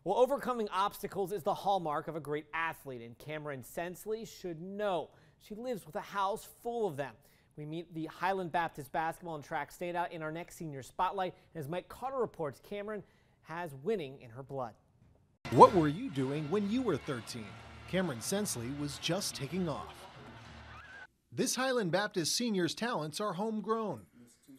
Well, overcoming obstacles is the hallmark of a great athlete, and Cameron Sensley should know. She lives with a house full of them. We meet the Highland Baptist basketball and track standout in our next senior spotlight. As Mike Carter reports, Cameron has winning in her blood. What were you doing when you were 13? Cameron Sensley was just taking off. This Highland Baptist senior's talents are homegrown.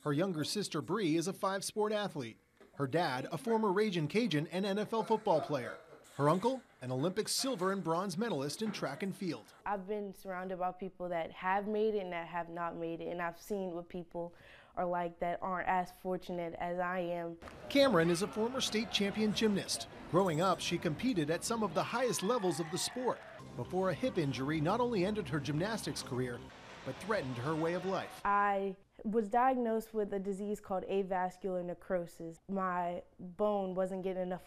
Her younger sister Bree is a 5-sport athlete. Her dad, a former Ragin' Cajun and NFL football player. Her uncle, an Olympic silver and bronze medalist in track and field. I've been surrounded by people that have made it and that have not made it, and I've seen what people are like that aren't as fortunate as I am. Cameron is a former state champion gymnast. Growing up, she competed at some of the highest levels of the sport before a hip injury not only ended her gymnastics career, but threatened her way of life. I was diagnosed with a disease called avascular necrosis. My bone wasn't getting enough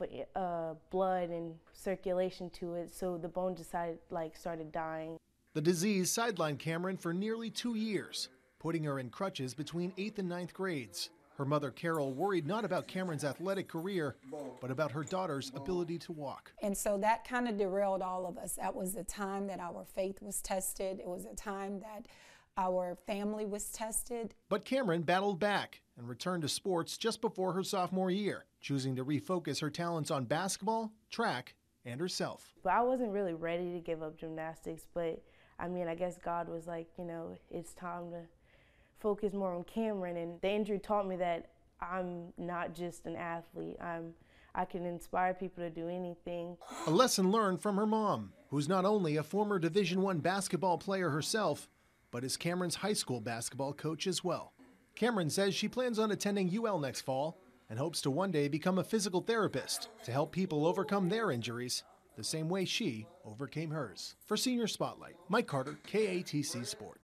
blood and circulation to it, so the bone started dying. The disease sidelined Cameron for nearly 2 years, putting her in crutches between 8th and 9th grades. Her mother, Carol, worried not about Cameron's athletic career, but about her daughter's ability to walk. And so that kind of derailed all of us. That was the time that our faith was tested. It was a time that our family was tested. But Cameron battled back and returned to sports just before her sophomore year, choosing to refocus her talents on basketball, track, and herself. But I wasn't really ready to give up gymnastics, but I guess God was like, it's time to focus more on Cameron, and the injury taught me that I'm not just an athlete. I can inspire people to do anything. A lesson learned from her mom, who's not only a former Division I basketball player herself, but is Cameron's high school basketball coach as well. Cameron says she plans on attending UL next fall and hopes to one day become a physical therapist to help people overcome their injuries the same way she overcame hers. For Senior Spotlight, Mike Carter, KATC Sports.